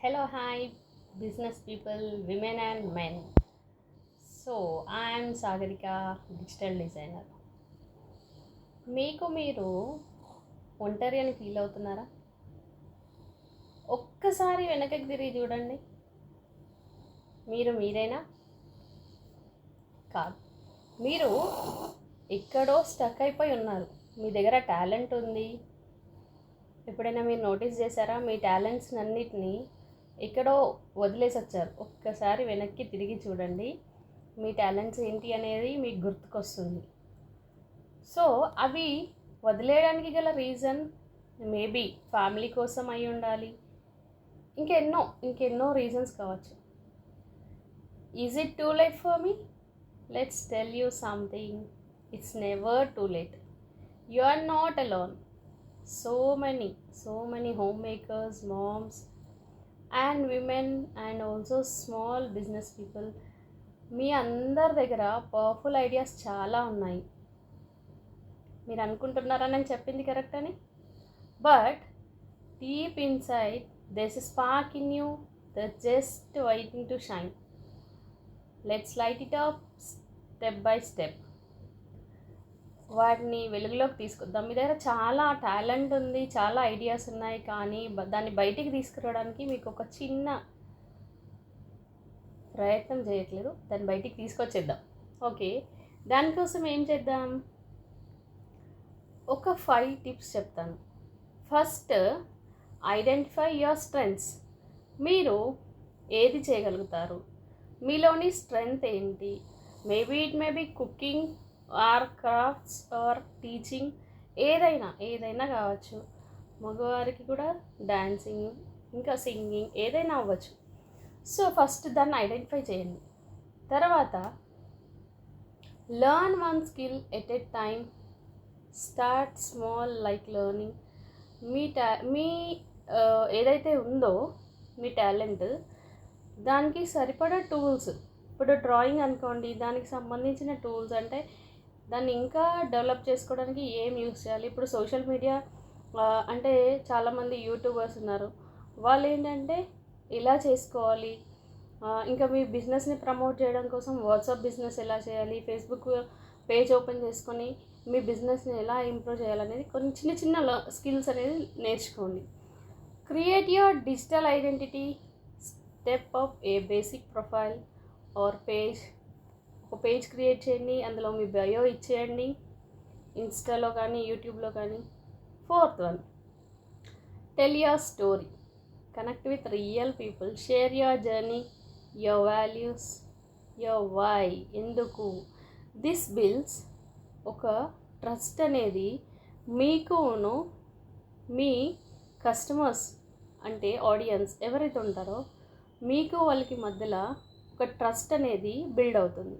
Hello, hi, business people, women and men. So, I am Sagarika, digital designer. మీకు మీరు ఒంటరి అని feel అవుతున్నారా? ఒక్కసారి వెనకకి తిరిగి చూడండి. మీరు మీరేనా? కాదు. మీరు ఎక్కడో స్టక్ అయిపోయి ఉన్నారు. మీ దగ్గర టాలెంట్ ఉంది. ఎప్పుడైనా మీరు నోటీస్ చేశారా? మీ టాలెంట్స్ అన్నిటినీ ఎక్కడో వదిలేసి వచ్చారు. ఒక్కసారి వెనక్కి తిరిగి చూడండి. మీ టాలెంట్స్ ఏంటి అనేది మీకు గుర్తుకొస్తుంది. సో అవి వదిలేయడానికి గల రీజన్ మేబీ ఫ్యామిలీ కోసం అయి ఉండాలి, ఇంకెన్నో రీజన్స్ కావచ్చు. Is it too late for me? Let's tell you something. It's never too late. You are not alone. So many homemakers, moms and women and also small business people, మీ అందరి దగ్గర powerful ideas చాలా ఉన్నాయి. మీరు అనుకుంటున్నారా నేను చెప్పింది correct అని? But deep inside there's a spark in you that's just waiting to shine. Let's light it up step by step. వాటిని వెలుగులోకి తీసుకొద్దాం. మీ దగ్గర చాలా టాలెంట్ ఉంది, చాలా ఐడియాస్ ఉన్నాయి, కానీ దాన్ని బయటికి తీసుకురావడానికి మీకు ఒక చిన్న ప్రయత్నం చేయట్లేదు. దాన్ని బయటికి తీసుకొచ్చేద్దాం. ఓకే, దానికోసం ఏం చేద్దాం? ఒక 5 టిప్స్ చెప్తాను. First, identify your strengths. మీరు ఏది చేయగలుగుతారు, మీలోని స్ట్రెంగ్త్ ఏంటి? Maybe it may be cooking or crafts or teaching, ఏదైనా కావచ్చు. మగవారికి కూడా డాన్సింగ్, ఇంకా సింగింగ్, ఏదైనా అవ్వచ్చు. సో ఫస్ట్ దాన్ని ఐడెంటిఫై చేయండి. తర్వాత learn one skill at a time. Start small like learning. మీ ఏదైతే ఉందో మీ టాలెంట్, దానికి సరిపడా టూల్స్. ఇప్పుడు డ్రాయింగ్ అనుకోండి, దానికి సంబంధించిన టూల్స్ అంటే దాన్ని ఇంకా డెవలప్ చేసుకోవడానికి ఏం యూస్ చేయాలి. ఇప్పుడు సోషల్ మీడియా అంటే చాలామంది యూట్యూబర్స్ ఉన్నారు. వాళ్ళు ఏంటంటే ఇలా చేసుకోవాలి, ఇంకా మీ బిజినెస్ని ప్రమోట్ చేయడం కోసం వాట్సాప్ బిజినెస్ ఎలా చేయాలి, ఫేస్బుక్ పేజ్ ఓపెన్ చేసుకొని మీ బిజినెస్ని ఎలా ఇంప్రూవ్ చేయాలనేది కొన్ని చిన్న స్కిల్స్ అనేది నేర్చుకోండి. Create your digital identity. Step up a basic profile or page. ఒక పేజ్ క్రియేట్ చేయండి, అందులో మీ బయో ఇచ్చేయండి, ఇన్స్టాలో కానీ యూట్యూబ్లో కానీ. Fourth one, tell your story. Connect with real people. Share your journey, your values, your why, ఎందుకు. దిస్ బిల్డ్స్ ఒక ట్రస్ట్ అనేది మీకును మీ కస్టమర్స్ అంటే ఆడియన్స్ ఎవరైతే ఉంటారో మీకు వాళ్ళకి మధ్యలో ఒక ట్రస్ట్ అనేది బిల్డ్ అవుతుంది.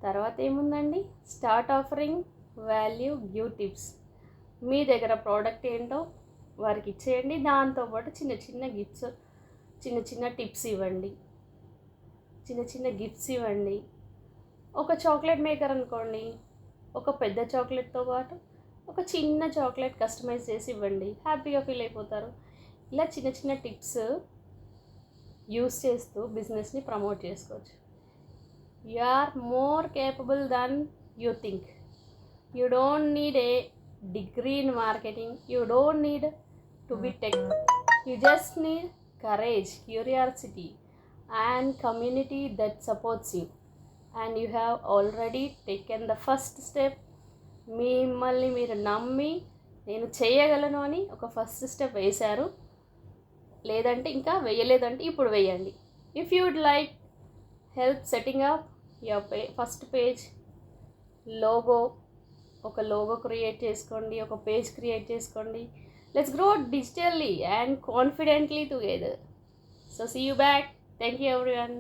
తర్వాత ఏముందండి? Start offering value, give tips. మీ దగ్గర ప్రోడక్ట్ ఏంటో వారికి ఇచ్చేయండి. దాంతోపాటు చిన్న గిఫ్ట్స్, చిన్న టిప్స్ ఇవ్వండి, చిన్న గిఫ్ట్స్ ఇవ్వండి. ఒక చాక్లెట్ మేకర్ అనుకోండి, ఒక పెద్ద చాక్లెట్తో పాటు ఒక చిన్న చాక్లెట్ కస్టమైజ్ చేసి ఇవ్వండి, హ్యాపీగా ఫీల్ అయిపోతారు. ఇలా చిన్న టిప్స్ యూస్ చేస్తూ బిజినెస్ని ప్రమోట్ చేసుకోవచ్చు. You are more capable than you think. You don't need a degree in marketing. You don't need to be tech. You just need courage, curiosity and community that supports you. And you have already taken the first step. మిమ్మల్ని మీరు నమ్మి నేను చేయగలను అని ఒక first step వేశారు. లేదంటే ఇంకా వేయలేదంటే ఇప్పుడు వేయండి. If you would like help setting up your first page, logo, ఒక లోగో క్రియేట్ చేసుకోండి, ఒక పేజ్ క్రియేట్ చేసుకోండి. Let's grow digitally and confidently together. So see you back. Thank you everyone.